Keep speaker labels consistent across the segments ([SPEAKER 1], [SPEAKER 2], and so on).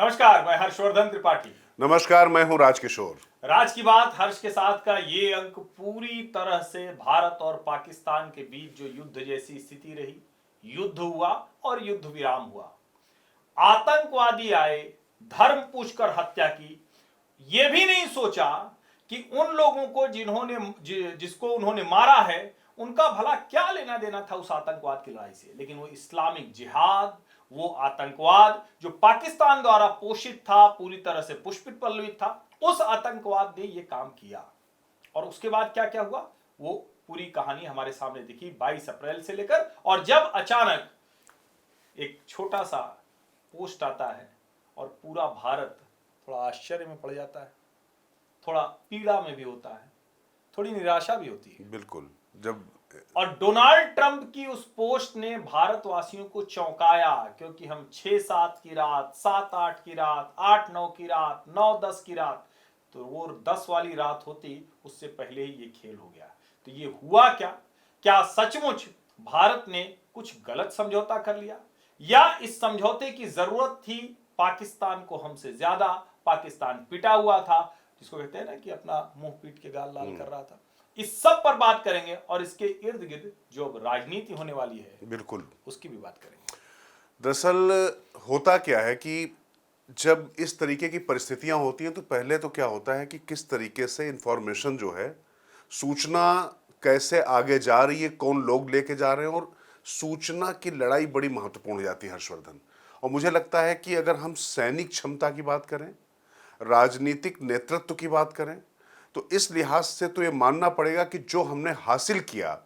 [SPEAKER 1] नमस्कार, मैं हर्षवर्धन त्रिपाठी।
[SPEAKER 2] नमस्कार, मैं हूं राजकिशोर।
[SPEAKER 1] राज की बात हर्ष के साथ का ये अंक पूरी तरह से भारत और पाकिस्तान के बीच जो युद्ध जैसी स्थिति रही, युद्ध हुआ और युद्ध विराम हुआ, आतंकवादी आए, धर्म पूछकर हत्या की, ये भी नहीं सोचा कि उन लोगों को जिसको उन्होंने मारा है उनका भला क्या लेना देना था उस आतंकवाद की लड़ाई से। लेकिन वो इस्लामिक जिहाद, वो आतंकवाद जो पाकिस्तान द्वारा पोषित था, पूरी तरह से पुष्पित पल्लवित था, उस आतंकवाद ने ये काम किया। और उसके बाद क्या क्या हुआ वो पूरी कहानी हमारे सामने दिखी 22 अप्रैल से लेकर। और जब अचानक एक छोटा सा पोस्ट आता है और पूरा भारत थोड़ा आश्चर्य में पड़ जाता है, थोड़ा पीड़ा में भी होता है, थोड़ी निराशा भी होती है।
[SPEAKER 2] बिल्कुल। जब
[SPEAKER 1] और डोनाल्ड ट्रंप की उस पोस्ट ने भारतवासियों को चौंकाया, क्योंकि हम 6-7 की रात, 7-8 की रात, 8-9 की रात, 9-10 की रात, तो वो 10 वाली रात होती उससे पहले ही ये खेल हो गया। तो ये हुआ क्या? क्या सचमुच भारत ने कुछ गलत समझौता कर लिया, या इस समझौते की जरूरत थी पाकिस्तान को हमसे ज्यादा? पाकिस्तान पिटा हुआ था, जिसको कहते हैं ना कि अपना मुंह पीट के गाल लाल कर रहा था। इस सब पर बात करेंगे और इसके इर्द गिर्द जो अब राजनीति होने वाली है,
[SPEAKER 2] बिल्कुल,
[SPEAKER 1] उसकी भी बात करेंगे।
[SPEAKER 2] दरअसल होता क्या है कि जब इस तरीके की परिस्थितियां होती हैं तो पहले तो क्या होता है कि किस तरीके से इंफॉर्मेशन जो है, सूचना कैसे आगे जा रही है, कौन लोग लेके जा रहे हैं, और सूचना की लड़ाई बड़ी महत्वपूर्ण हो जाती है हर्षवर्धन। और मुझे लगता है कि अगर हम सैनिक क्षमता की बात करें, राजनीतिक नेतृत्व की बात करें, तो इस लिहाज से तो ये मानना पड़ेगा कि जो हमने हासिल किया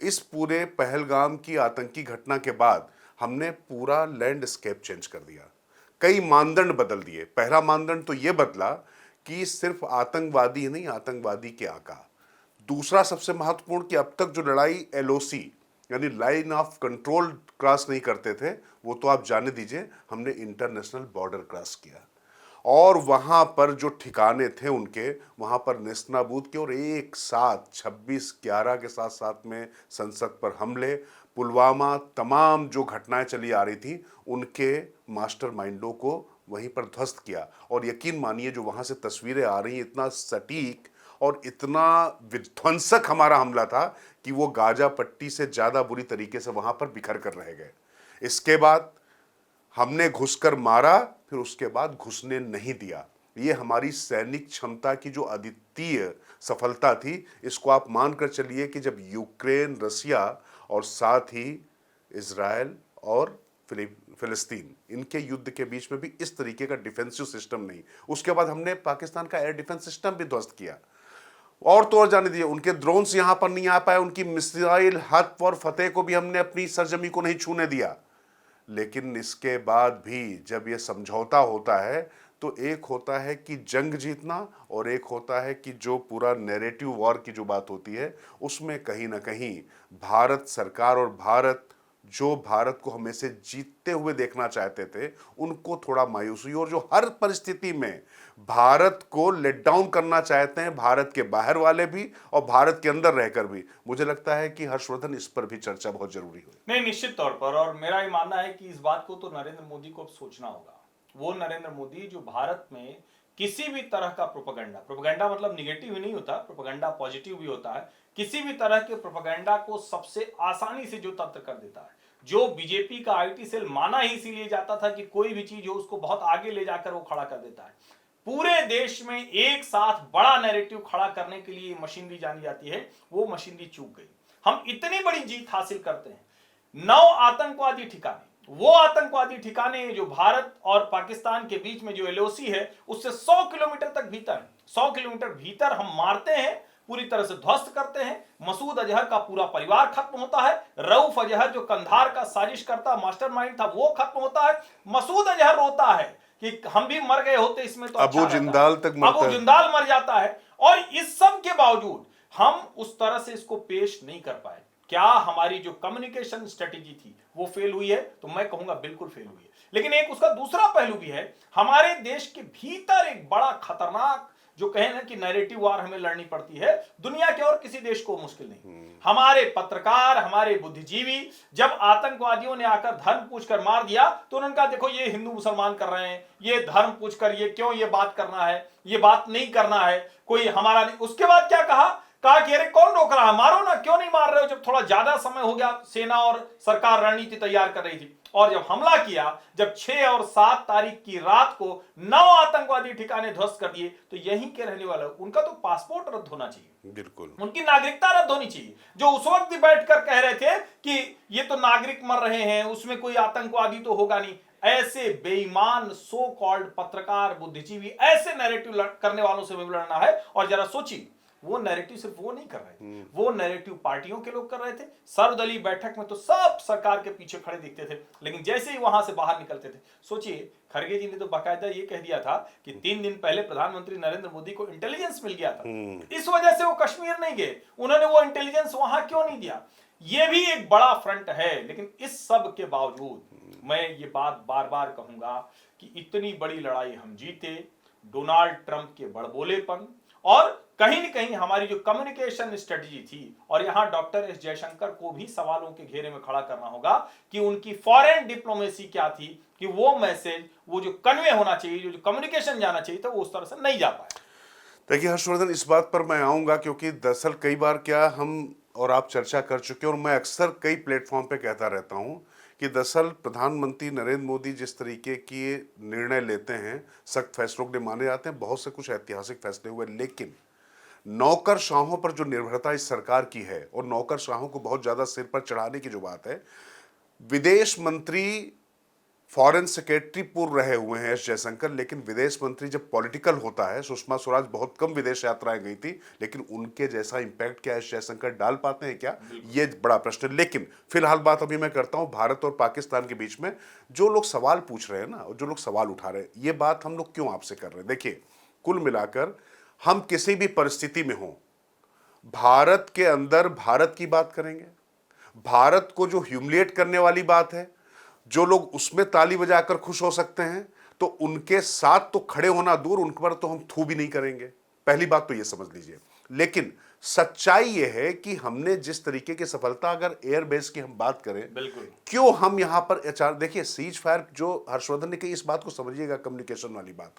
[SPEAKER 2] इस पूरे पहलगाम की आतंकी घटना के बाद, हमने पूरा लैंडस्केप चेंज कर दिया, कई मानदंड बदल दिए। पहला मानदंड तो ये बदला कि सिर्फ आतंकवादी ही नहीं, आतंकवादी के आका। दूसरा सबसे महत्वपूर्ण कि अब तक जो लड़ाई एलओसी यानी लाइन ऑफ कंट्रोल क्रॉस नहीं करते थे, वो तो आप जाने दीजिए, हमने इंटरनेशनल बॉर्डर क्रॉस किया। और वहां पर जो ठिकाने थे उनके, वहां पर नेस्तनाबूद के, और एक साथ 26/11 के साथ साथ में संसद पर हमले, पुलवामा, तमाम जो घटनाएं चली आ रही थी उनके मास्टरमाइंडों को वहीं पर ध्वस्त किया। और यकीन मानिए जो वहां से तस्वीरें आ रही, इतना सटीक और इतना विध्वंसक हमारा हमला था कि वो गाजा पट्टी से ज्यादा बुरी तरीके से वहां पर बिखर कर रह गए। इसके बाद हमने घुसकर मारा, फिर उसके बाद घुसने नहीं दिया। ये हमारी सैनिक क्षमता की जो अद्वितीय सफलता थी। इसको आप मानकर चलिए कि जब यूक्रेन, रसिया और साथ ही इजराइल और फिलिस्तीन, इनके युद्ध के बीच में भी इस तरीके का डिफेंसिव सिस्टम नहीं। उसके बाद हमने पाकिस्तान का एयर डिफेंस सिस्टम भी ध्वस्त किया। और तो और जाने दीजिए, उनके ड्रोन्स यहां पर नहीं आ पाए, उनकी मिसाइल हक और फतेह को भी हमने अपनी सरजमी को नहीं छूने दिया। लेकिन इसके बाद भी जब ये समझौता होता है तो एक होता है कि जंग जीतना, और एक होता है कि जो पूरा नैरेटिव वॉर की जो बात होती है, उसमें कहीं ना कहीं भारत सरकार और भारत जो भारत को हमेशा जीतते हुए देखना चाहते थे, उनको थोड़ा मायूसी, और जो हर परिस्थिति में भारत को लेट डाउन करना चाहते हैं, भारत के बाहर वाले भी और भारत के अंदर रहकर भी, मुझे लगता है कि हर्षवर्धन इस पर भी चर्चा बहुत जरूरी है।
[SPEAKER 1] नहीं, निश्चित तौर पर। और मेरा ये मानना है कि इस बात को तो नरेंद्र मोदी को अब सोचना होगा। वो नरेंद्र मोदी जो भारत में किसी भी तरह का प्रोपेगेंडा मतलब निगेटिव ही नहीं होता, प्रोपेगेंडा पॉजिटिव भी होता है। किसी भी तरह के प्रोपेगेंडा को सबसे आसानी से जो तंत्र कर देता है, जो बीजेपी का आईटी सेल माना ही इसीलिए जाता था कि कोई भी चीज हो उसको बहुत आगे ले जाकर वो खड़ा कर देता है। पूरे देश में एक साथ बड़ा नैरेटिव खड़ा करने के लिए मशीनरी जानी जाती है, वो मशीनरी चूक गई। हम इतनी बड़ी जीत हासिल करते हैं, 9 आतंकवादी ठिकाने, वो आतंकवादी ठिकाने जो भारत और पाकिस्तान के बीच में जो एलओसी है उससे 100 किलोमीटर तक भीतर है। 100 किलोमीटर भीतर हम मारते हैं, पूरी तरह से ध्वस्त करते हैं। मसूद अजहर का पूरा परिवार खत्म होता है। रऊफ अजहर जो कंधार का साजिश करता मास्टरमाइंड था, वो खत्म होता है। मसूद अजहर रोता है कि हम भी मर गए होते इसमें तो अच्छा
[SPEAKER 2] अबू जिंदाल तक मरता है।
[SPEAKER 1] अबू जिंदाल मर जाता है। और इस सब के बावजूद हम उस तरह से इसको पेश नहीं कर पाए। क्या हमारी जो कम्युनिकेशन स्ट्रेटेजी थी वो फेल हुई है? तो मैं कहूंगा बिल्कुल फेल हुई है। लेकिन एक उसका दूसरा पहलू भी है, हमारे देश के भीतर एक बड़ा खतरनाक जो कहे ना कि नैरेटिव वार हमें लड़नी पड़ती है, दुनिया के और किसी देश को मुश्किल नहीं। हमारे पत्रकार, हमारे बुद्धिजीवी जब आतंकवादियों ने आकर धर्म पूछकर मार दिया तो उन्होंने कहा देखो ये हिंदू मुसलमान कर रहे हैं, ये धर्म पूछकर ये क्यों ये बात करना है, ये बात नहीं करना है, कोई हमारा नहीं। उसके बाद क्या कहा कि अरे कौन रोक रहा है, मारो ना, क्यों नहीं मार रहे हो। जब थोड़ा ज्यादा समय हो गया, सेना और सरकार रणनीति तैयार कर रही थी, और जब हमला किया, जब 6 और 7 तारीख की रात को 9 आतंकवादी ठिकाने ध्वस्त कर दिए, तो यहीं के रहने वाले, उनका तो पासपोर्ट रद्द होना चाहिए,
[SPEAKER 2] बिल्कुल
[SPEAKER 1] उनकी नागरिकता रद्द होनी चाहिए। जो उस वक्त बैठकर कह रहे थे कि ये तो नागरिक मर रहे हैं, उसमें कोई आतंकवादी तो होगा नहीं। ऐसे बेईमान सो कॉल्ड पत्रकार, बुद्धिजीवी, ऐसे नैरेटिव करने वालों से भी लड़ना है। और जरा सोचिए, वो नैरेटिव सिर्फ वो नहीं कर रहे थे, वो नैरेटिव पार्टियों के लोग कर रहे थे। सर्वदलीय बैठक में तो सब सरकार के पीछे खड़े दिखते थे, लेकिन जैसे ही वहां से बाहर निकलते थे, सोचिए खड़गे जी ने तो बाकायदा ये कह दिया था कि 3 दिन पहले प्रधानमंत्री नरेंद्र मोदी को इंटेलिजेंस मिल गया था, इस वजह से वो कश्मीर नहीं गए। उन्होंने वो इंटेलिजेंस वहां क्यों नहीं दिया? ये भी एक बड़ा फ्रंट है। लेकिन इस सब के बावजूद मैं ये बात बार बार कहूंगा कि इतनी बड़ी लड़ाई हम जीते डोनाल्ड ट्रंप के बड़बोलेपन और कहीं न कहीं हमारी जो कम्युनिकेशन स्ट्रेटजी थी। और यहां डॉक्टर एस जयशंकर को भी सवालों के घेरे में खड़ा करना होगा कि उनकी फॉरेन डिप्लोमेसी क्या थी, कि वो मैसेज, वो जो कन्वे होना चाहिए, जो कम्युनिकेशन जाना चाहिए था, वो उस तरह से नहीं जा पाया।
[SPEAKER 2] देखिए हर्षवर्धन, इस बात पर मैं आऊंगा क्योंकि दरअसल कई बार क्या हम और आप चर्चा कर चुके हैं, और मैं अक्सर कई प्लेटफॉर्म पे कहता रहता हूं कि दरअसल प्रधानमंत्री नरेंद्र मोदी जिस तरीके की निर्णय लेते हैं, सख्त फैसलों के लिए माने जाते हैं, बहुत से कुछ ऐतिहासिक फैसले हुए, लेकिन नौकरशाहों पर जो निर्भरता इस सरकार की है और नौकरशाहों को बहुत ज्यादा सिर पर चढ़ाने की जो बात है, विदेश मंत्री फॉरेन सेक्रेटरी पूर्व रहे हुए हैं एस जयशंकर, लेकिन विदेश मंत्री जब पॉलिटिकल होता है, सुषमा स्वराज बहुत कम विदेश यात्राएं गई थी, लेकिन उनके जैसा इंपैक्ट क्या एस जयशंकर डाल पाते हैं क्या, ये बड़ा प्रश्न है। लेकिन फिलहाल बात अभी मैं करता हूं भारत और पाकिस्तान के बीच में जो लोग सवाल पूछ रहे हैं ना, और जो लोग सवाल उठा रहे हैं, ये बात हम लोग क्यों आपसे कर रहे हैं? देखिए, कुल मिलाकर हम किसी भी परिस्थिति में हो, भारत के अंदर भारत की बात करेंगे। भारत को जो ह्यूमिलिएट करने वाली बात है, जो लोग उसमें ताली बजाकर खुश हो सकते हैं, तो उनके साथ तो खड़े होना दूर, उन पर तो हम थू भी नहीं करेंगे। पहली बात तो ये समझ लीजिए। लेकिन सच्चाई ये है कि हमने जिस तरीके की सफलता, अगर एयरबेस की हम बात करें,
[SPEAKER 1] बिल्कुल,
[SPEAKER 2] क्यों हम यहां पर देखिए सीज फायर जो हर्षवर्धन ने कही, इस बात को समझिएगा, कम्युनिकेशन वाली बात।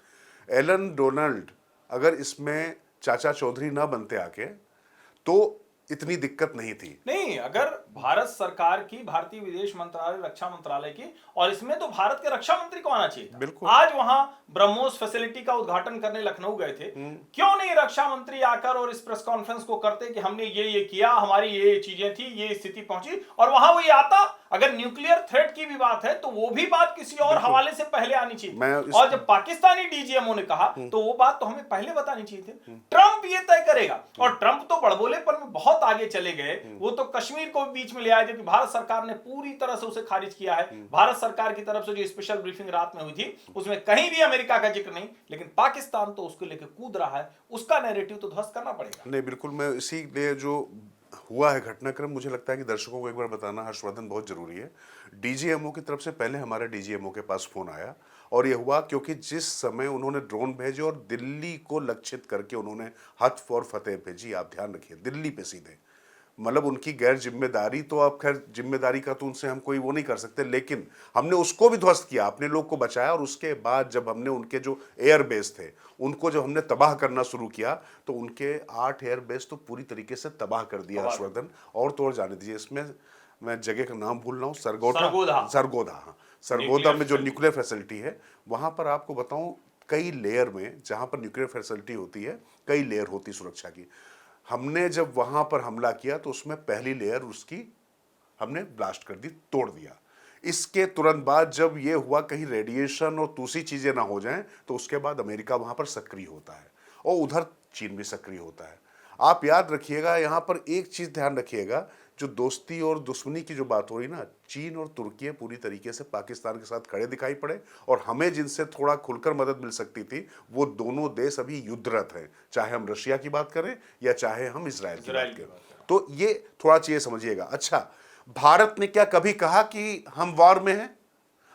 [SPEAKER 2] एलन डोनाल्ड अगर इसमें चाचा चौधरी ना बनते आके, तो इतनी दिक्कत नहीं थी।
[SPEAKER 1] नहीं, अगर भारत सरकार की, भारतीय विदेश मंत्रालय, रक्षा मंत्रालय की, और इसमें तो भारत के रक्षा मंत्री को आना चाहिए था।
[SPEAKER 2] बिल्कुल।
[SPEAKER 1] आज वहां ब्रह्मोस फैसिलिटी का उद्घाटन करने लखनऊ गए थे, क्यों नहीं रक्षा मंत्री आकर और इस प्रेस कॉन्फ्रेंस को करते कि हमने ये किया, हमारी ये चीजें थी, ये स्थिति पहुंची, और वहां वो ये आता। अगर न्यूक्लियर थ्रेट की भी बात है तो वो भी बात किसी और हवाले से पहले आनी चाहिए। और जब पाकिस्तानी डीजीएमओ ने कहा तो वो बात तो हमें पहले बतानी चाहिए थी। ट्रंप ये तय करेगा, और ट्रंप तो बड़बोलेपन में बहुत आगे चले गए। वो तो कश्मीर को बीच में ले आए, जबकि भारत सरकार ने पूरी तरह से उसे खारिज किया है। भारत सरकार की तरफ से जो स्पेशल ब्रीफिंग रात में हुई थी, उसमें कहीं भी अमेरिका का जिक्र नहीं, लेकिन पाकिस्तान तो उसको लेकर कूद रहा है। उसका नैरेटिव तो ध्वस्त करना पड़ेगा।
[SPEAKER 2] नहीं, बिल्कुल, मैं इसीलिए जो हुआ है घटनाक्रम, मुझे लगता है कि दर्शकों को एक बार बताना, हर्षवर्धन, बहुत जरूरी है। डीजीएमओ की तरफ से पहले हमारे डीजीएमओ के पास फोन आया, और यह हुआ क्योंकि जिस समय उन्होंने ड्रोन भेजे और दिल्ली को लक्षित करके उन्होंने हथ फॉर फतेह भेजी, आप ध्यान रखिए, दिल्ली पे सीधे, मतलब उनकी गैर जिम्मेदारी, तो अब खैर जिम्मेदारी का तो उनसे हम कोई वो नहीं कर सकते, लेकिन हमने उसको भी ध्वस्त किया, अपने लोग को बचाया। और उसके बाद जब हमने उनके जो एयरबेस थे उनको जब हमने तबाह करना शुरू किया, तो उनके 8 एयरबेस तो पूरी तरीके से तबाह कर दिया हर्षवर्धन। और तो और जाने दीजिए, इसमें मैं जगह का नाम भूल रहा हूँ, सरगोधा में जो न्यूक्लियर फैसिलिटी है, वहां पर आपको बताऊं, कई लेयर में, जहां पर न्यूक्लियर फैसिलिटी होती है, कई लेयर होती सुरक्षा की। हमने जब वहां पर हमला किया तो उसमें पहली लेयर उसकी हमने ब्लास्ट कर दी, तोड़ दिया। इसके तुरंत बाद जब ये हुआ कहीं रेडिएशन और दूसरी चीजें ना हो जाएं, तो उसके बाद अमेरिका वहां पर सक्रिय होता है, और उधर चीन भी सक्रिय होता है। आप याद रखिएगा, यहां पर एक चीज ध्यान रखिएगा, जो दोस्ती और दुश्मनी की जो बात हो रही ना, चीन और तुर्की पूरी तरीके से पाकिस्तान के साथ खड़े दिखाई पड़े, और हमें जिनसे थोड़ा खुलकर मदद मिल सकती थी, वो दोनों देश अभी युद्धरत हैं, चाहे हम रशिया की बात करें या चाहे हम इजराइल की बात करें। तो ये थोड़ा चीजें समझिएगा। अच्छा, भारत ने क्या कभी कहा कि हम वॉर में हैं?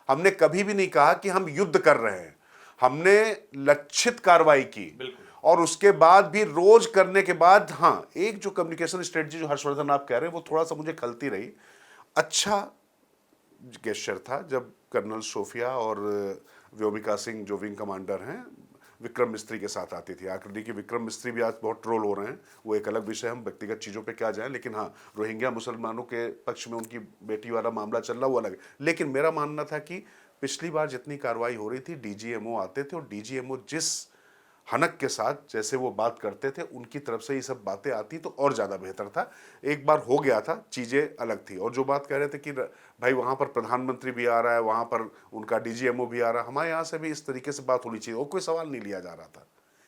[SPEAKER 2] हमने कभी भी नहीं कहा कि हम युद्ध कर रहे हैं। हमने लक्षित कार्रवाई की, और उसके बाद भी रोज करने के बाद, हाँ, एक जो कम्युनिकेशन स्ट्रेटजी जो हर्षवर्धन आप कह रहे हैं वो थोड़ा सा मुझे खलती रही। अच्छा गेस्चर था जब कर्नल सोफिया और व्योमिका सिंह जो विंग कमांडर हैं विक्रम मिस्त्री के साथ आती थी। आखिर देखिए विक्रम मिस्त्री भी आज बहुत ट्रोल हो रहे हैं, वो एक अलग विषय, हम व्यक्तिगत चीज़ों पे क्या जाएं, लेकिन हाँ, रोहिंग्या मुसलमानों के पक्ष में उनकी बेटी वाला मामला चल रहा वो अलग है। लेकिन मेरा मानना था कि पिछली बार जितनी कार्रवाई हो रही थी डीजीएमओ आते थे और डीजीएमओ जिस हनक के साथ जैसे वो बात करते थे उनकी तरफ से ये सब बातें आती तो और ज़्यादा बेहतर था। एक बार हो गया था, चीज़ें अलग थी। और जो बात कह रहे थे कि भाई वहाँ पर प्रधानमंत्री भी आ रहा है, वहाँ पर उनका डीजीएमओ भी आ रहा है, हमारे यहाँ से भी इस तरीके से बात होनी चाहिए और कोई सवाल नहीं लिया जा रहा था।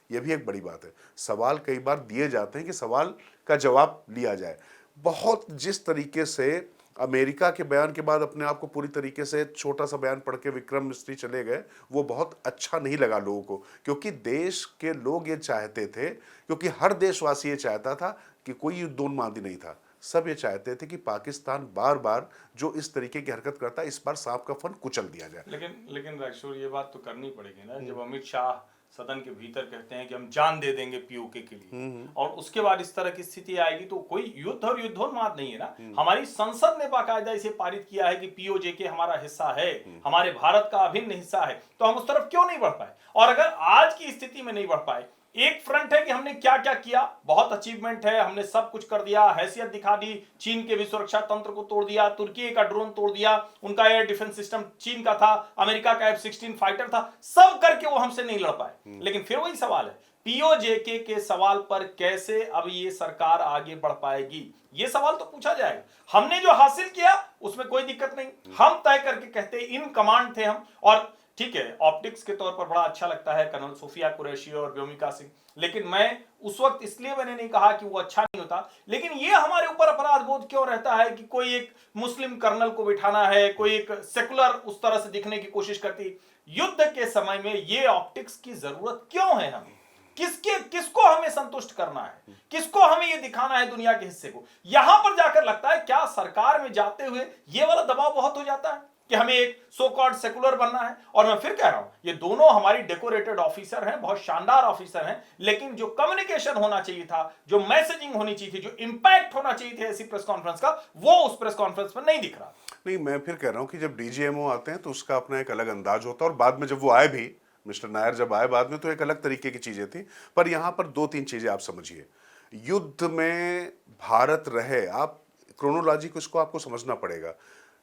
[SPEAKER 2] ये भी एक बड़ी बात है। सवाल कई बार दिए जाते हैं कि सवाल का जवाब लिया जाए। बहुत जिस तरीके से अमेरिका के बयान के बाद अपने आप को पूरी तरीके से छोटा सा बयान पढ़ के विक्रम मिस्त्री चले गए, वो बहुत अच्छा नहीं लगा लोगों को, क्योंकि देश के लोग ये चाहते थे, क्योंकि हर देशवासी ये चाहता था कि कोई युद्धोन्मादी नहीं था, सब ये चाहते थे कि पाकिस्तान बार बार जो इस तरीके की हरकत करता है इस बार सांप का फन कुचल दिया जाए।
[SPEAKER 1] लेकिन राजशोर ये बात तो करनी पड़ेगी ना, जब अमित शाह सदन के भीतर कहते हैं कि हम जान दे देंगे पीओके के लिए, और उसके बाद इस तरह की स्थिति आएगी तो कोई युद्ध और युद्धोन्माद नहीं है ना। हमारी संसद ने बाकायदा इसे पारित किया है कि पीओजे हमारा हिस्सा है, हमारे भारत का अभिन्न हिस्सा है, तो हम उस तरफ क्यों नहीं बढ़ पाए? और अगर आज की स्थिति में नहीं बढ़ पाए, एक फ्रंट है कि हमने क्या क्या किया, बहुत अचीवमेंट है, हमने सब कुछ कर दिया, हैसियत दिखा दी, चीन के भी सुरक्षा तंत्र को तोड़ दिया, तुर्की का ड्रोन तोड़ दिया, उनका एयर डिफेंस सिस्टम चीन का था, अमेरिका का F-16 फाइटर था, सब करके वो हमसे नहीं लड़ पाए। लेकिन फिर वही सवाल है, पीओजेके के सवाल पर कैसे अब ये सरकार आगे बढ़ पाएगी, ये सवाल तो पूछा जाएगा। हमने जो हासिल किया उसमें कोई दिक्कत नहीं, हम तय करके कहते इन कमांड थे हम, और ठीक है ऑप्टिक्स के तौर पर बड़ा अच्छा लगता है कर्नल सोफिया कुरैशी और व्योमिका सिंह, लेकिन मैं उस वक्त इसलिए मैंने नहीं कहा कि वो अच्छा नहीं होता, लेकिन ये हमारे ऊपर अपराध बोध क्यों रहता है कि कोई एक मुस्लिम कर्नल को बिठाना है, कोई एक सेकुलर उस तरह से दिखने की कोशिश करती। युद्ध के समय में ये ऑप्टिक्स की जरूरत क्यों है? हमें किसको हमें संतुष्ट करना है, किसको हमें ये दिखाना है दुनिया के हिस्से को? यहां पर जाकर लगता है क्या सरकार में जाते हुए ये वाला दबाव बहुत हो जाता है कि हमें एक सो कॉल्ड सेकुलर बनना है। और मैं फिर कह रहा हूं, ये दोनों हमारी डेकोरेटेड ऑफिसर हैं, बहुत शानदार ऑफिसर हैं, लेकिन जो कम्युनिकेशन होना चाहिए था, जो मैसेजिंग होनी चाहिए थी, जो इंपैक्ट होना चाहिए थी ऐसी प्रेस कॉन्फ्रेंस का, वो उस प्रेस कॉन्फ्रेंस में नहीं दिख रहा।
[SPEAKER 2] नहीं, मैं फिर कह रहा हूं कि जब डीजीएमओ आते हैं तो उसका अपना एक अलग अंदाज होता है, और बाद में जब वो आए भी, मिस्टर नायर जब आए बाद में, तो एक अलग तरीके की चीजें थी। पर यहां पर दो तीन चीजें आप समझिए। युद्ध में भारत रहे, आप क्रोनोलॉजी को इसको आपको समझना पड़ेगा।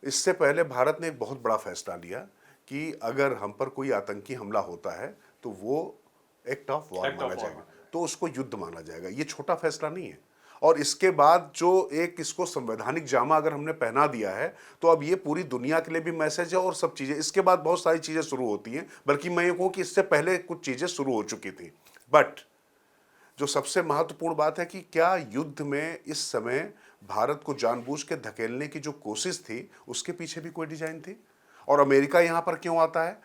[SPEAKER 2] इससे पहले भारत ने एक बहुत बड़ा फैसला लिया कि अगर हम पर कोई आतंकी हमला होता है तो वो एक्ट ऑफ वॉर माना जाएगा, तो उसको युद्ध माना जाएगा। ये छोटा फैसला नहीं है। और इसके बाद जो एक इसको संवैधानिक जामा अगर हमने पहना दिया है, तो अब ये पूरी दुनिया के लिए भी मैसेज है और सब चीजें। इसके बाद बहुत सारी चीजें शुरू होती हैं, बल्कि मैं ये कहूँ कि इससे पहले कुछ चीजें शुरू हो चुकी थी। बट जो सबसे महत्वपूर्ण बात है कि क्या युद्ध में इस समय भारत को जानबूझ के धकेलने की जो कोशिश थी उसके पीछे भी कोई डिजाइन थी? और अमेरिका यहां पर क्यों आता है?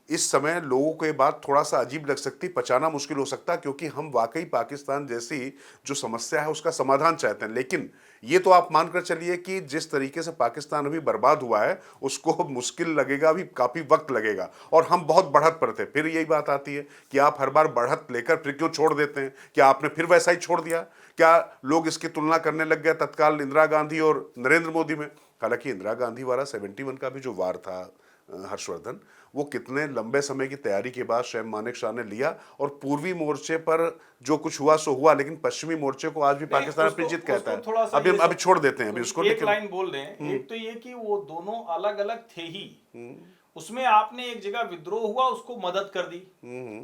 [SPEAKER 2] इस समय लोगों को ये बात थोड़ा सा अजीब लग सकती, पचाना मुश्किल हो सकता, क्योंकि हम वाकई पाकिस्तान जैसी जो समस्या है उसका समाधान चाहते हैं। लेकिन ये तो आप मानकर चलिए कि जिस तरीके से पाकिस्तान अभी बर्बाद हुआ है उसको मुश्किल लगेगा, अभी काफी वक्त लगेगा, और हम बहुत बढ़त पर थे। फिर यही बात आती है कि आप हर बार बढ़त लेकर फिर क्यों छोड़ देते हैं? क्या आपने फिर वैसा ही छोड़ दिया? क्या लोग इसकी तुलना करने लग गए तत्काल इंदिरा गांधी और नरेंद्र मोदी में? हालांकि इंदिरा गांधी वाला 71 का भी जो वार था हर्षवर्धन, वो कितने लंबे समय की तैयारी के बाद शैम मानेकशॉ ने लिया, और पूर्वी मोर्चे पर जो कुछ हुआ सो हुआ, लेकिन पश्चिमी मोर्चे को आज भी पाकिस्तान अपनी जीत कहता है। अभी छोड़ देते हैं अभी उसको।
[SPEAKER 1] एक लाइन बोल रहे हैं, एक तो ये कि वो दोनों अलग अलग थे ही, उसमें आपने एक जगह विद्रोह हुआ उसको मदद कर दी,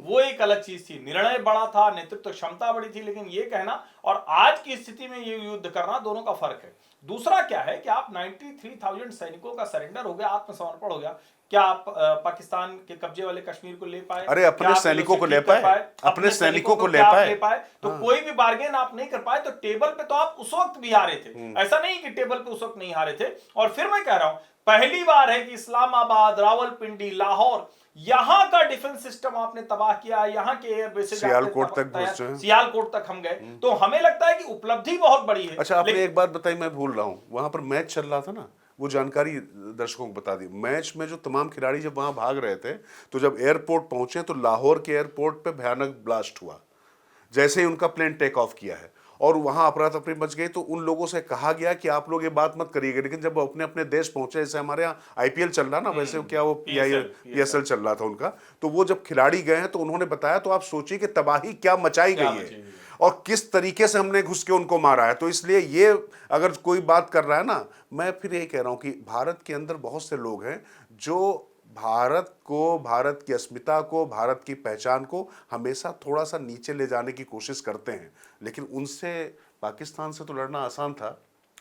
[SPEAKER 1] वो एक अलग चीज थी, निर्णय बड़ा था, नेतृत्व क्षमता बड़ी थी, लेकिन ये कहना और आज की स्थिति में ये युद्ध करना, दोनों का फर्क है। दूसरा क्या है कि आप 93,000 सैनिकों का सरेंडर हो गया, आत्मसमर्पण हो गया, क्या आप पाकिस्तान के कब्जे वाले कश्मीर को ले पाए?
[SPEAKER 2] अरे अपने सैनिकों को ले पाए, अपने सैनिकों को ले पाए,
[SPEAKER 1] तो कोई भी बार्गेन आप नहीं कर पाए। तो टेबल पे तो आप उस वक्त भी हारे थे, ऐसा नहीं कि टेबल पे उस वक्त नहीं हारे थे। और फिर मैं कह रहा हूं, पहली बार है कि इस्लामाबाद, रावलपिंडी, लाहौर, यहां का डिफेंस सिस्टम आपने तबाह किया, यहां के एयर बेसेस
[SPEAKER 2] सियालकोट
[SPEAKER 1] तक हम गए, तो हमें लगता है कि उपलब्धि बहुत बड़ी है।
[SPEAKER 2] अच्छा, आपने एक बात बताई, मैं भूल रहा हूं, वहां पर मैच चल रहा था ना, वो जानकारी दर्शकों को बता दी। मैच में जो तमाम खिलाड़ी जब वहां भाग रहे थे, तो जब एयरपोर्ट पहुंचे तो लाहौर के एयरपोर्ट पे भयानक ब्लास्ट हुआ, जैसे ही उनका प्लेन टेक ऑफ किया है और वहां अफरा तफरी मच गई, तो उन लोगों से कहा गया कि आप लोग ये बात मत करिएगा। लेकिन जब वो अपने अपने देश पहुंचे, जैसे हमारे यहाँ आईपीएल चल रहा ना, वैसे क्या वो पीएसएल चल रहा था उनका, तो वो जब खिलाड़ी गए हैं तो उन्होंने बताया, तो आप सोचिए कि तबाही क्या मचाई गई है और किस तरीके से हमने घुस के उनको मारा है। तो इसलिए ये अगर कोई बात कर रहा है ना, मैं फिर यही कह रहा हूं कि भारत के अंदर बहुत से लोग हैं जो भारत को, भारत की अस्मिता को, भारत की पहचान को हमेशा थोड़ा सा नीचे ले जाने की कोशिश करते हैं। लेकिन उनसे, पाकिस्तान से तो लड़ना आसान था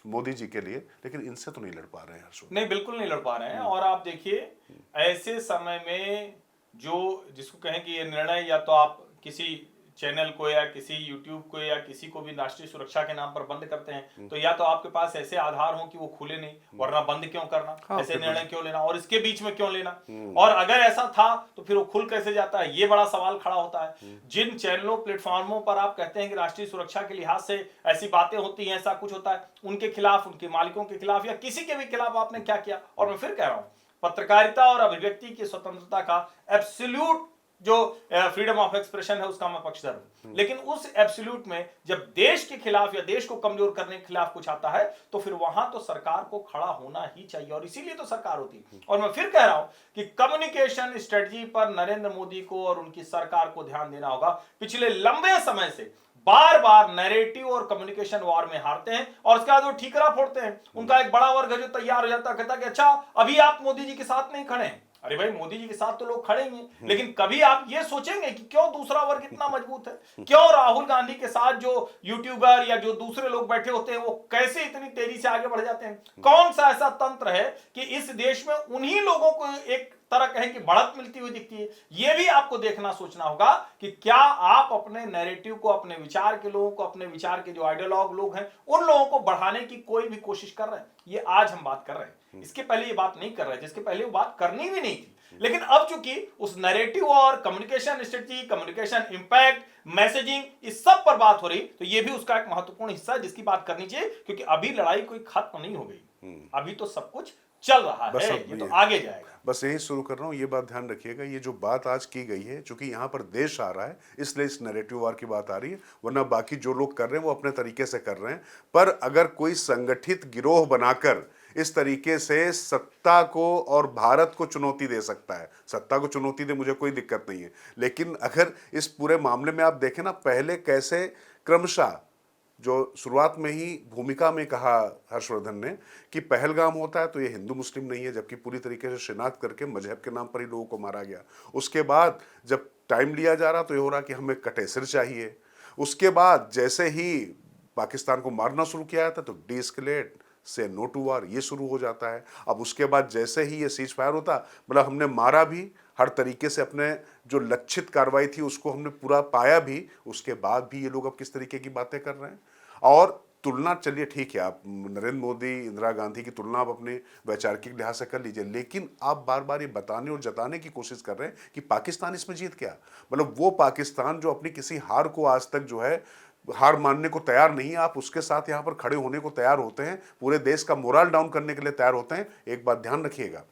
[SPEAKER 2] मोदी जी के लिए, लेकिन इनसे तो नहीं लड़ पा रहे हैं हर्षवर्धन।
[SPEAKER 1] नहीं, बिल्कुल नहीं लड़ पा रहे हैं। और आप देखिए, ऐसे समय में जो जिसको कहें कि ये निर्णय, या तो आप किसी चैनल को या किसी यूट्यूब को या किसी को भी राष्ट्रीय सुरक्षा के नाम पर बंद करते हैं, तो या तो आपके पास ऐसे आधार हो कि वो खुले नहीं, वरना बंद क्यों करना, ऐसे निर्णय क्यों लेना और इसके बीच में क्यों लेना, और अगर ऐसा था तो फिर वो खुल कैसे जाता है, ये बड़ा सवाल खड़ा होता है। जिन चैनलों, प्लेटफॉर्मों पर आप कहते हैं कि राष्ट्रीय सुरक्षा के लिहाज से ऐसी बातें होती हैं, ऐसा कुछ होता है, उनके खिलाफ, उनके मालिकों के खिलाफ या किसी के भी खिलाफ आपने क्या किया। और मैं फिर कह रहा हूं, पत्रकारिता और अभिव्यक्ति की स्वतंत्रता का एब्सोल्यूट जो फ्रीडम ऑफ एक्सप्रेशन है, उसका मैं पक्षधर हूं। लेकिन उस एब्सोल्यूट में जब देश के खिलाफ या देश को कमजोर करने के खिलाफ कुछ आता है, तो फिर वहां तो सरकार को खड़ा होना ही चाहिए, और इसीलिए तो सरकार होती है। और मैं फिर कह रहा हूं कि कम्युनिकेशन स्ट्रेटजी पर नरेंद्र मोदी को और उनकी सरकार को ध्यान देना होगा। पिछले लंबे समय से बार बार नैरेटिव और कम्युनिकेशन वॉर में हारते हैं, और उसके बाद वो ठीकरा फोड़ते हैं। उनका एक बड़ा वर्ग है जो तैयार हो जाता है, कहता है कि अच्छा, अभी आप मोदी जी के साथ नहीं खड़े हैं। अरे भाई, मोदी जी के साथ तो लोग खड़े ही हैं, लेकिन कभी आप ये सोचेंगे कि क्यों दूसरा वर्ग इतना मजबूत है, क्यों राहुल गांधी के साथ जो यूट्यूबर या जो दूसरे लोग बैठे होते हैं वो कैसे इतनी तेजी से आगे बढ़ जाते हैं। कौन सा ऐसा तंत्र है कि इस देश में उन्हीं लोगों को एक तरह कहें कि बढ़त मिलती हुई दिखती है। यह भी आपको देखना, सोचना होगा कि क्या आप अपने नैरेटिव को, अपने विचार के लोगों को, अपने विचार के जो आइडियोलॉग लोग हैं, उन लोगों को बढ़ाने की कोई भी कोशिश कर रहे हैं। ये आज हम बात कर रहे हैं, इसके पहले ये बात नहीं कर रहे, जिसके पहले वो बात करनी भी नहीं थी। लेकिन अब चूंकि उस नैरेटिव और communication strategy, communication impact, messaging, इस सब पर बात हो रही, तो ये भी उसका एक महत्वपूर्ण हिस्सा है जिसकी बात करनी चाहिए, क्योंकि अभी लड़ाई कोई खत्म नहीं हो गई, अभी तो सब कुछ चल रहा है, ये तो आगे जाएगा।
[SPEAKER 2] बस यही शुरू कर रहा हूँ, ये बात ध्यान रखिएगा, ये जो बात आज की गई है, चूंकि यहाँ पर देश आ रहा है इसलिए इस नैरेटिव वार की बात आ रही है, वरना बाकी जो लोग कर रहे हैं वो अपने तरीके से कर रहे हैं। पर अगर कोई संगठित गिरोह बनाकर इस तरीके से सत्ता को और भारत को चुनौती दे सकता है, सत्ता को चुनौती दे, मुझे कोई दिक्कत नहीं है। लेकिन अगर इस पूरे मामले में आप देखें ना, पहले कैसे क्रमशः, जो शुरुआत में ही भूमिका में कहा हर्षवर्धन ने कि पहलगाम होता है तो ये हिंदू मुस्लिम नहीं है, जबकि पूरी तरीके से शिनाख्त करके मजहब के नाम पर ही लोगों को मारा गया। उसके बाद जब टाइम लिया जा रहा तो ये हो रहा कि हमें कटेसर चाहिए। उसके बाद जैसे ही पाकिस्तान को मारना शुरू किया जाता तो डीएस्केलेट से नो टू वार, ये शुरू हो जाता है। अब उसके बाद जैसे ही ये सीज फायर होता, मतलब हमने मारा भी हर तरीके से, अपने जो लक्षित कार्रवाई थी उसको हमने पूरा पाया भी, उसके बाद भी ये लोग अब किस तरीके की बातें कर रहे हैं। और तुलना, चलिए ठीक है, आप नरेंद्र मोदी, इंदिरा गांधी की तुलना आप अपने वैचारिक लिहाज से कर लीजिए, लेकिन आप बार बार ये बताने और जताने की कोशिश कर रहे हैं कि पाकिस्तान इसमें जीत गया। मतलब वो पाकिस्तान जो अपनी किसी हार को आज तक जो है हार मानने को तैयार नहीं है, आप उसके साथ यहाँ पर खड़े होने को तैयार होते हैं, पूरे देश का मोरल डाउन करने के लिए तैयार होते हैं। एक बात ध्यान रखिएगा,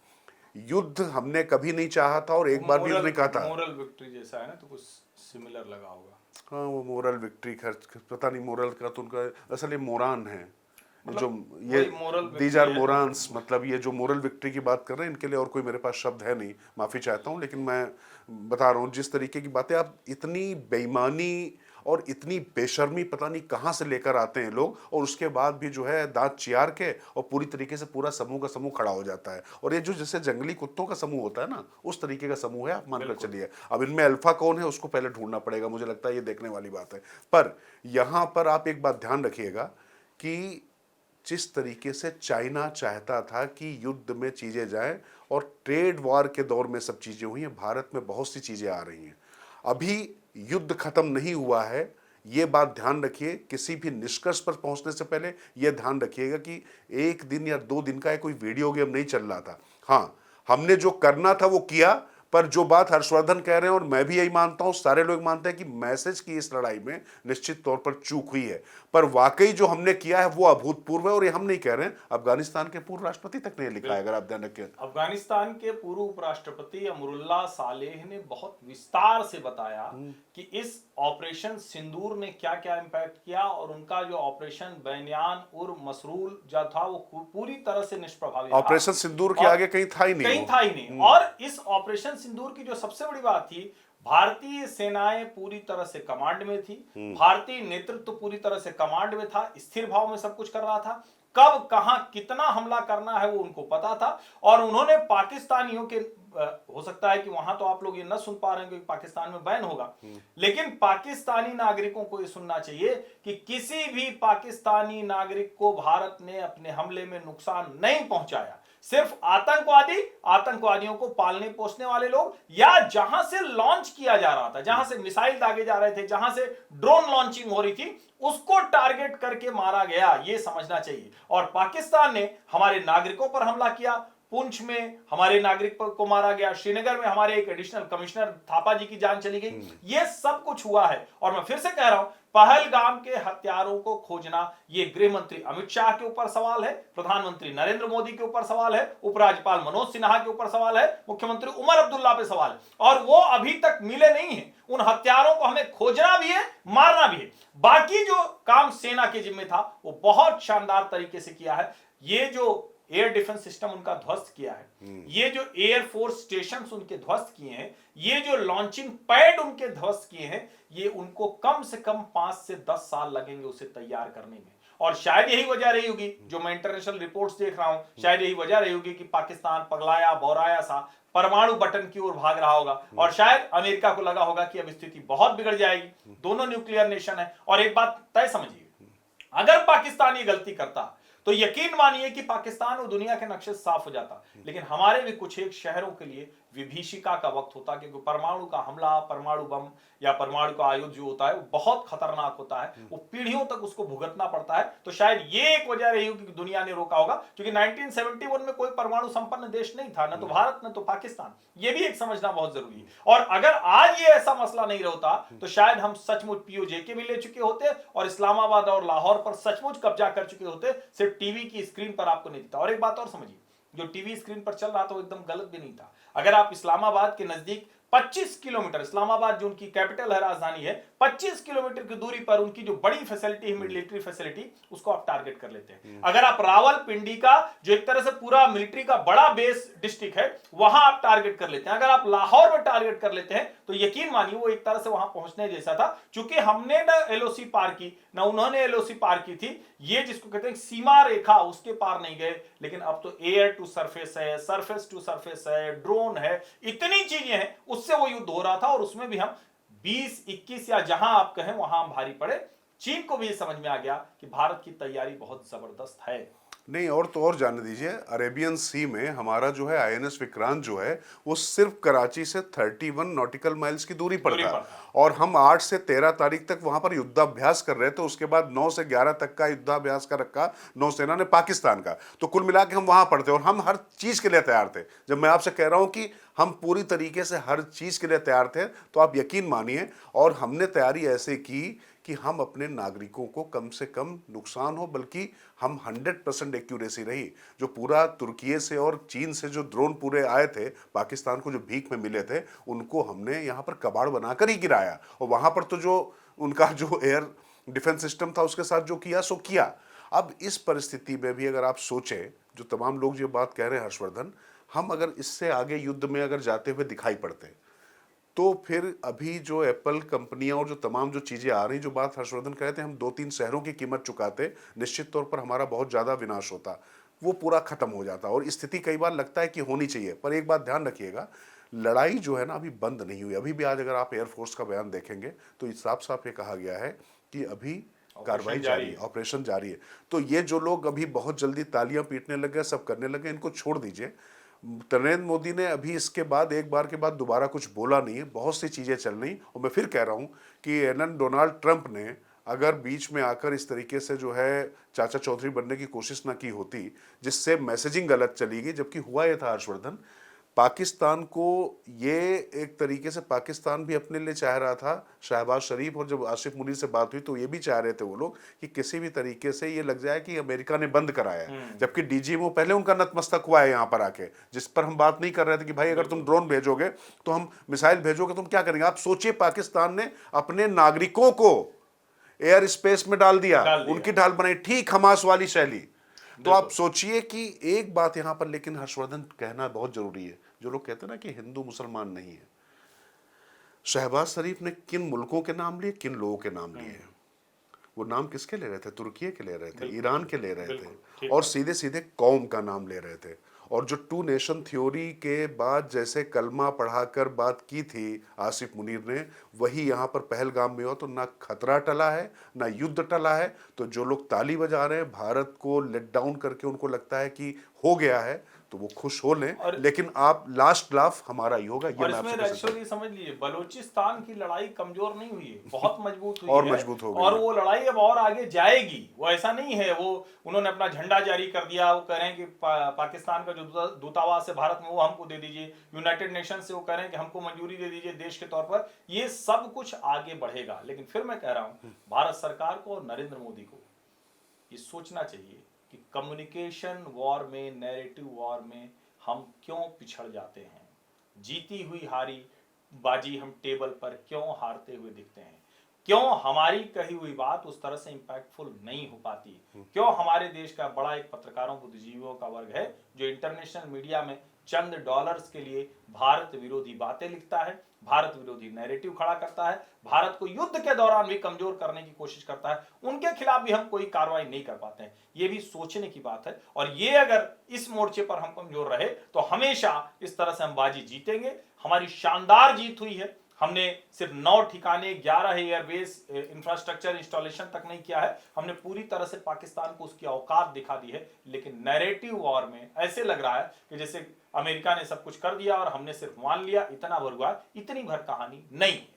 [SPEAKER 2] युद्ध हमने कभी नहीं चाहा था और एक बार भी नहीं कहा था।
[SPEAKER 1] मोरल विक्ट्री जैसा है ना, तो कुछ सिमिलर लगा होगा।
[SPEAKER 2] हाँ, वो मोरल विक्ट्री, खर्च पता नहीं, मोरल का तो उनका असल ये मोरान है, जो ये दीज आर मोरान्स, मतलब ये जो मोरल विक्ट्री की बात कर रहे हैं, इनके लिए और कोई मेरे पास शब्द है नहीं, माफ़ी चाहता हूँ। लेकिन मैं बता रहा हूँ जिस तरीके की बातें, आप इतनी बेईमानी और इतनी बेशर्मी पता नहीं कहाँ से लेकर आते हैं लोग, और उसके बाद भी जो है दांत चियार के और पूरी तरीके से पूरा समूह का समूह खड़ा हो जाता है। और ये जो जैसे जंगली कुत्तों का समूह होता है ना, उस तरीके का समूह है, आप मानकर चलिए। अब इनमें अल्फा कौन है उसको पहले ढूंढना पड़ेगा, मुझे लगता है ये देखने वाली बात है। पर यहाँ पर आप एक बात ध्यान रखिएगा कि जिस तरीके से चाइना चाहता था कि युद्ध में चीज़ें जाएं और ट्रेड वॉर के दौर में सब चीज़ें हुई हैं, भारत में बहुत सी चीज़ें आ रही हैं। अभी युद्ध खत्म नहीं हुआ है, ये बात ध्यान रखिए। किसी भी निष्कर्ष पर पहुंचने से पहले ये ध्यान रखिएगा कि एक दिन या 2 दिन का कोई वीडियो गेम नहीं चल रहा था। हाँ, हमने जो करना था वो किया, पर जो बात हर्षवर्धन कह रहे हैं और मैं भी यही मानता हूं, सारे लोग मानते हैं कि मैसेज की इस लड़ाई में निश्चित तौर पर चूक हुई है। पर वाकई जो हमने किया है वो अभूतपूर्व है, और ये हम नहीं कह रहे हैं, अफगानिस्तान के पूर्व राष्ट्रपति तक ने लिखा है, अगर आप ध्यान रखें।
[SPEAKER 1] अफगानिस्तान के पूर्व उपराष्ट्रपति अमरुल्लाह सालेह ने बहुत विस्तार से बताया कि इस ऑपरेशन सिंदूर ने क्या क्या इंपैक्ट किया, और उनका जो ऑपरेशन बैनियान उर मसरूल जो था वो पूरी तरह से निष्प्रभावी रहा।
[SPEAKER 2] ऑपरेशन सिंदूर के आगे कहीं था ही नहीं,
[SPEAKER 1] कहीं था ही नहीं। और इस ऑपरेशन सिंदूर की जो सबसे बड़ी बात थी, भारतीय सेनाएं पूरी तरह से कमांड में थी, भारतीय नेतृत्व पूरी तरह से कमांड में था, स्थिर भाव में सब कुछ कर रहा था। कब कहां कितना हमला करना है वो उनको पता था। और उन्होंने पाकिस्तानियों के हो सकता है कि वहां तो आप लोग ये न सुन पा रहे हैं क्योंकि पाकिस्तान में बैन होगा, लेकिन पाकिस्तानी नागरिकों को ये सुनना चाहिए कि किसी भी पाकिस्तानी नागरिक को भारत ने अपने हमले में नुकसान नहीं पहुंचाया। सिर्फ आतंकवादियों को पालने पोसने वाले लोग, या जहां से लॉन्च किया जा रहा था, जहां से मिसाइल दागे जा रहे थे, जहां से ड्रोन लॉन्चिंग हो रही थी, उसको टारगेट करके मारा गया, यह समझना चाहिए। और पाकिस्तान ने हमारे नागरिकों पर हमला किया, पुंछ में हमारे नागरिक को मारा गया, श्रीनगर में हमारे एक एडिशनल कमिश्नर थापा जी की जान चली गई, यह सब कुछ हुआ है। और मैं फिर से कह रहा हूं, पहलगाम के हत्यारों को खोजना यह गृह मंत्री अमित शाह के ऊपर सवाल है, प्रधानमंत्री नरेंद्र मोदी के ऊपर सवाल है, उपराज्यपाल मनोज सिन्हा के ऊपर सवाल है, मुख्यमंत्री उमर अब्दुल्ला पे सवाल है, और वो अभी तक मिले नहीं है। उन हत्यारों को हमें खोजना भी है, मारना भी है। बाकी जो काम सेना के जिम्मे था वो बहुत शानदार तरीके से किया है। ये जो एयर डिफेंस सिस्टम उनका ध्वस्त किया है, ये जो एयरफोर्स स्टेशन उनके ध्वस्त किए हैं, ये जो लॉन्चिंग पैड उनके ध्वस्त किए हैं, ये उनको कम से कम 5 से 10 साल लगेंगे उसे तैयार करने में। और शायद यही वजह रही होगी, जो मैं इंटरनेशनल रिपोर्ट्स देख रहा हूं, शायद यही वजह रही होगी कि पाकिस्तान पगलाया बौराया सा परमाणु बटन की ओर भाग रहा होगा। और शायद अमेरिका को लगा होगा कि अब स्थिति बहुत बिगड़ जाएगी, दोनों न्यूक्लियर नेशन है। और एक बात तय समझिए, अगर पाकिस्तान ये गलती करता तो यकीन मानिए कि पाकिस्तान और दुनिया के नक्शे साफ हो जाता। लेकिन हमारे भी कुछ एक शहरों के लिए विभीषिका का वक्त होता, क्योंकि परमाणु का हमला, परमाणु बम या परमाणु का आयुध जो होता है वो बहुत खतरनाक होता है, वो पीढ़ियों तक उसको भुगतना पड़ता है। तो शायद ये एक वजह रही होगी कि दुनिया ने रोका होगा, क्योंकि 1971 में कोई परमाणु संपन्न देश नहीं था, न तो भारत न तो पाकिस्तान। ये भी एक समझना बहुत जरूरी है। और अगर आज ये ऐसा मसला नहीं होता तो शायद हम सचमुच पीओजे भी ले चुके होते और इस्लामाबाद और लाहौर पर सचमुच कब्जा कर चुके होते, सिर्फ टीवी की स्क्रीन पर आपको नहीं दिखता। और एक बात और समझिए, जो टीवी स्क्रीन पर चल रहा था वो एकदम गलत भी नहीं था। अगर आप इस्लामाबाद के नजदीक 25 किलोमीटर, इस्लामाबाद जो उनकी कैपिटल है, राजधानी है, 25 किलोमीटर की दूरी पर उनकी जो बड़ी फैसिलिटी है, मिलिट्री फैसिलिटी, उसको आप टारगेट कर लेते हैं। अगर आप रावलपिंडी का जो एक तरह से पूरा मिलिट्री का बड़ा बेस डिस्ट्रिक्ट है, वहां आप टारगेट कर लेते हैं। अगर आप लाहौर में टारगेट कर लेते हैं तो यकीन मानिए वो एक तरह से वहां पहुंचने जैसा था, क्योंकि हमने ना एलओसी पार की, ना उन्होंने एलओसी पार की थी। ये जिसको कहते हैं सीमा रेखा, उसके पार नहीं गए। लेकिन अब तो एयर टू सरफेस है, सरफेस टू सरफेस है, ड्रोन है, इतनी चीजें हैं, उससे वो युद्ध हो रहा था। और उसमें भी हम 20-21 या जहां आप कहें वहां हम भारी पड़े। चीन को भी ये समझ में आ गया कि भारत की तैयारी बहुत जबरदस्त है।
[SPEAKER 2] नहीं, और तो और जानने दीजिए, अरेबियन सी में हमारा जो है आईएनएस विक्रांत जो है वो सिर्फ कराची से 31 नॉटिकल माइल्स की दूरी पर था, और हम 8 से 13 तारीख तक वहां पर युद्धाभ्यास कर रहे थे। उसके बाद 9 से 11 तक का युद्धाभ्यास का रखा नौसेना ने पाकिस्तान का। तो कुल मिला के हम वहां पर थे और हम हर चीज के लिए तैयार थे। जब मैं आपसे कह रहा हूं कि हम पूरी तरीके से हर चीज के लिए तैयार थे, तो आप यकीन मानिए। और हमने तैयारी ऐसे की कि हम अपने नागरिकों को कम से कम नुकसान हो, बल्कि हम 100% एक्यूरेसी रही। जो पूरा तुर्की से और चीन से जो ड्रोन पूरे आए थे पाकिस्तान को, जो भीख में मिले थे, उनको हमने यहाँ पर कबाड़ बनाकर ही गिराया। और वहाँ पर तो जो उनका जो एयर डिफेंस सिस्टम था उसके साथ जो किया सो किया। अब इस परिस्थिति में भी अगर आप सोचें, जो तमाम लोग जो बात कह रहे हैं हर्षवर्धन, हम अगर इससे आगे युद्ध में अगर जाते हुए दिखाई पड़ते, तो फिर अभी जो एप्पल कंपनियां और जो तमाम जो चीज़ें आ रही, जो बात हर्षवर्धन कह रहे थे, हम 2-3 शहरों की कीमत चुकाते, निश्चित तौर पर हमारा बहुत ज़्यादा विनाश होता, वो पूरा खत्म हो जाता। और स्थिति कई बार लगता है कि होनी चाहिए, पर एक बात ध्यान रखिएगा, लड़ाई जो है ना अभी बंद नहीं हुई। अभी भी आज अगर आप एयरफोर्स का बयान देखेंगे तो साफ साफ ये कहा गया है कि अभी कार्रवाई जारी है, ऑपरेशन जारी है। तो ये जो लोग अभी बहुत जल्दी तालियां पीटने लगे, सब करने लगे, इनको छोड़ दीजिए। नरेंद्र मोदी ने अभी इसके बाद एक बार के बाद दोबारा कुछ बोला नहीं है, बहुत सी चीज़ें चल रही। और मैं फिर कह रहा हूँ कि डोनाल्ड ट्रंप ने अगर बीच में आकर इस तरीके से जो है चाचा चौधरी बनने की कोशिश ना की होती, जिससे मैसेजिंग गलत चली गई, जबकि हुआ यह था हर्षवर्धन, पाकिस्तान को ये एक तरीके से पाकिस्तान भी अपने लिए चाह रहा था, शहबाज शरीफ, और जब आसिफ मुनीर से बात हुई तो ये भी चाह रहे थे वो लोग कि किसी भी तरीके से ये लग जाए कि अमेरिका ने बंद कराया है, जबकि डीजीएमओ पहले उनका नतमस्तक हुआ है यहाँ पर आके, जिस पर हम बात नहीं कर रहे थे कि भाई अगर तुम ड्रोन भेजोगे तो हम मिसाइल भेजोगे तुम क्या करेंगे। आप सोचिए, पाकिस्तान ने अपने नागरिकों को एयर स्पेस में डाल दिया, उनकी ढाल बनाई, ठीक हमास वाली शैली। तो आप सोचिए कि एक बात यहां पर लेकिन हर्षवर्धन कहना बहुत जरूरी है, जो लोग कहते हैं ना कि हिंदू मुसलमान नहीं है, शहबाज शरीफ ने किन मुल्कों के नाम लिए, किन लोगों के नाम लिए। वो नाम किसके ले रहे थे? तुर्की के ले रहे थे, ईरान के ले रहे थे, और सीधे सीधे कौम का नाम ले रहे थे। और जो टू नेशन थ्योरी के बाद जैसे कलमा पढ़ाकर बात की थी आसिफ मुनीर ने, वही यहाँ पर पहलगाम में हो तो ना खतरा टला है ना युद्ध टला है। तो जो लोग ताली बजा रहे हैं भारत को लेट डाउन करके, उनको लगता है कि हो गया है, तो वो खुश हो लें, लेकिन आप लास्ट लाफ हमारा ही होगा।
[SPEAKER 1] और इसमें एक्चुअली समझ लीजिए बलूचिस्तान की लड़ाई कमजोर नहीं हुई है, बहुत मजबूत हुई
[SPEAKER 2] और
[SPEAKER 1] है,
[SPEAKER 2] मजबूत हो गई
[SPEAKER 1] और वो लड़ाई अब और आगे जाएगी। वो ऐसा नहीं है वो उन्होंने अपना झंडा जारी कर दिया, वो कह रहे हैं कि पाकिस्तान का जो दूतावास है भारत में वो हमको दे दीजिए, यूनाइटेड नेशन से वो कह रहे हैं कि हमको मंजूरी दे दीजिए देश के तौर पर। ये सब कुछ आगे बढ़ेगा, लेकिन फिर मैं कह रहा हूं भारत सरकार को और नरेंद्र मोदी को ये सोचना चाहिए कि कम्युनिकेशन वॉर में, नैरेटिव वॉर में हम क्यों पिछड़ जाते हैं। जीती हुई हारी बाजी हम टेबल पर क्यों हारते हुए दिखते हैं, क्यों हमारी कही हुई बात उस तरह से इंपैक्टफुल नहीं हो पाती, क्यों हमारे देश का बड़ा एक पत्रकारों बुद्धिजीवियों का वर्ग है जो इंटरनेशनल मीडिया में चंद डॉलर्स के लिए भारत विरोधी बातें लिखता है, भारत विरोधी नैरेटिव खड़ा करता है, भारत को युद्ध के दौरान भी कमजोर करने की कोशिश करता है, उनके खिलाफ भी हम कोई कार्रवाई नहीं कर पाते हैं। ये भी सोचने की बात है, और ये अगर इस मोर्चे पर हम कमजोर रहे तो हमेशा इस तरह से हम बाजी जीतेंगे। हमारी शानदार जीत हुई है, हमने सिर्फ 9 ठिकाने 11 एयरबेस इंफ्रास्ट्रक्चर इंस्टॉलेशन तक नहीं किया है, हमने पूरी तरह से पाकिस्तान को उसकी औकात दिखा दी है। लेकिन नैरेटिव वॉर में ऐसे लग रहा है कि जैसे अमेरिका ने सब कुछ कर दिया और हमने सिर्फ मान लिया, इतना भर हुआ, इतनी भर कहानी नहीं है।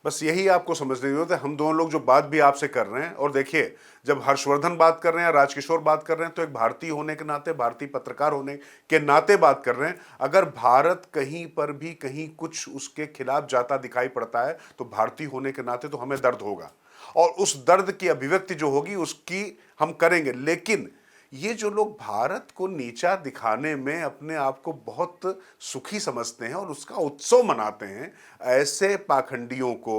[SPEAKER 2] बस यही आपको समझने की जरूरत है। हम दोनों लोग जो बात भी आपसे कर रहे हैं, और देखिए जब हर्षवर्धन बात कर रहे हैं, राजकिशोर बात कर रहे हैं, तो एक भारतीय होने के नाते, भारतीय पत्रकार होने के नाते बात कर रहे हैं। अगर भारत कहीं पर भी कहीं कुछ उसके खिलाफ जाता दिखाई पड़ता है तो भारतीय होने के नाते तो हमें दर्द होगा, और उस दर्द की अभिव्यक्ति जो होगी उसकी हम करेंगे। लेकिन ये जो लोग भारत को नीचा दिखाने में अपने आप को बहुत सुखी समझते हैं और उसका उत्सव मनाते हैं, ऐसे पाखंडियों को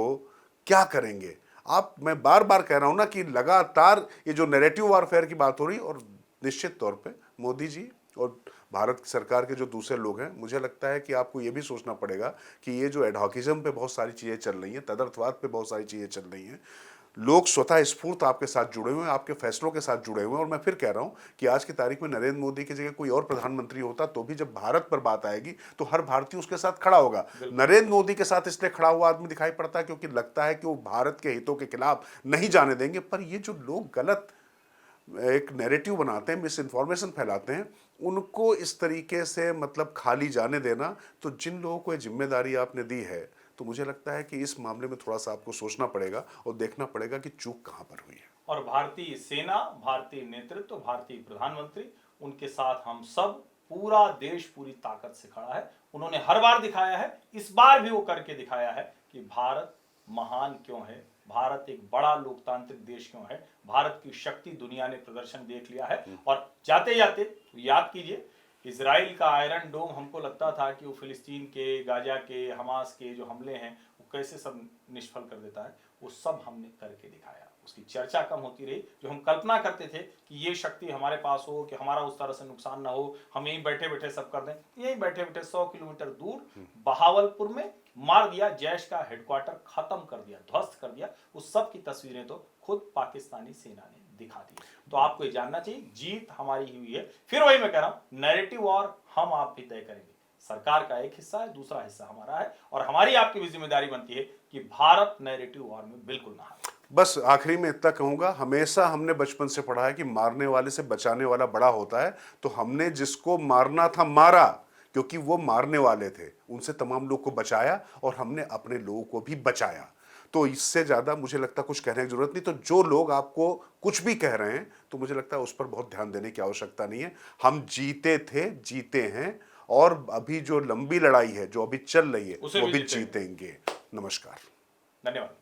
[SPEAKER 2] क्या करेंगे आप? मैं बार बार कह रहा हूं ना कि लगातार ये जो नैरेटिव वॉरफेयर की बात हो रही, और निश्चित तौर पे मोदी जी और भारत सरकार के जो दूसरे लोग हैं, मुझे लगता है कि आपको ये भी सोचना पड़ेगा कि ये जो एडहॉकिज्म पे बहुत सारी चीज़ें चल रही हैं, तदर्थवाद पे बहुत सारी चीज़ें चल रही हैं, लोग स्वतः स्फूर्त आपके साथ जुड़े हुए हैं, आपके फैसलों के साथ जुड़े हुए हैं। और मैं फिर कह रहा हूं कि आज की तारीख में नरेंद्र मोदी की जगह कोई और प्रधानमंत्री होता तो भी जब भारत पर बात आएगी तो हर भारतीय उसके साथ खड़ा होगा। नरेंद्र मोदी के साथ इसलिए खड़ा हुआ आदमी दिखाई पड़ता है क्योंकि लगता है कि वो भारत के हितों के खिलाफ नहीं जाने देंगे। पर ये जो लोग गलत एक नैरेटिव बनाते हैं, मिस इन्फॉर्मेशन फैलाते हैं, उनको इस तरीके से मतलब खाली जाने देना, तो जिन लोगों को ये जिम्मेदारी आपने दी है, तो मुझे लगता है कि इस मामले में थोड़ा सा आपको सोचना पड़ेगा और देखना पड़ेगा कि चूक कहां पर हुई है।
[SPEAKER 1] और भारतीय सेना, भारतीय नेतृत्व, भारतीय प्रधानमंत्री, उनके साथ हम सब, पूरा देश पूरी ताकत से खड़ा है। उन्होंने हर बार दिखाया है, इस बार भी वो करके दिखाया है कि भारत महान क्यों है, भारत एक बड़ा लोकतांत्रिक देश क्यों है, भारत की शक्ति दुनिया ने प्रदर्शन देख लिया है। और जाते जाते याद कीजिए, इजराइल का आयरन डोम हमको लगता था कि वो फिलिस्तीन के, गाजा के, हमास के जो हमले हैं वो कैसे सब निष्फल कर देता है, वो सब हमने करके दिखाया। उसकी चर्चा कम होती रही। जो हम कल्पना करते थे कि ये शक्ति हमारे पास हो, कि हमारा उस तरह से नुकसान ना हो, हम यहीं बैठे बैठे सब कर दें, यहीं बैठे बैठे 100 किलोमीटर दूर बहावलपुर में मार दिया, जैश का हेडक्वार्टर खत्म कर दिया, ध्वस्त कर दिया। उस सब की तस्वीरें तो खुद पाकिस्तानी सेना ने दिखा दी। तो आपको ये जानना चाहिए, जीत हमारी ही हुई है। फिर वही मैं कह रहा हूं, नैरेटिव वॉर हम आप भी तय करेंगे। सरकार का एक हिस्सा है, दूसरा हिस्सा हमारा है, और हमारी आपकी भी जिम्मेदारी बनती है कि भारत नैरेटिव वॉर में बिल्कुल ना हारे।
[SPEAKER 2] बस आखिरी में इतना कहूंगा, हमेशा हमने बचपन से पढ़ा है कि मारने वाले से बचाने वाला बड़ा होता है। तो हमने जिसको मारना था मारा, क्योंकि वो मारने वाले थे, उनसे तमाम लोग को बचाया, और हमने अपने लोगों को भी बचाया। तो इससे ज़्यादा मुझे लगता कुछ कहने की जरूरत नहीं। तो जो लोग आपको कुछ भी कह रहे हैं, तो मुझे लगता है उस पर बहुत ध्यान देने की आवश्यकता नहीं है। हम जीते थे, जीते हैं, और अभी जो लंबी लड़ाई है जो अभी चल रही है
[SPEAKER 1] उसे
[SPEAKER 2] वो
[SPEAKER 1] भी
[SPEAKER 2] भी
[SPEAKER 1] जीतेंगे।
[SPEAKER 2] जीतेंगे। नमस्कार।
[SPEAKER 1] धन्यवाद।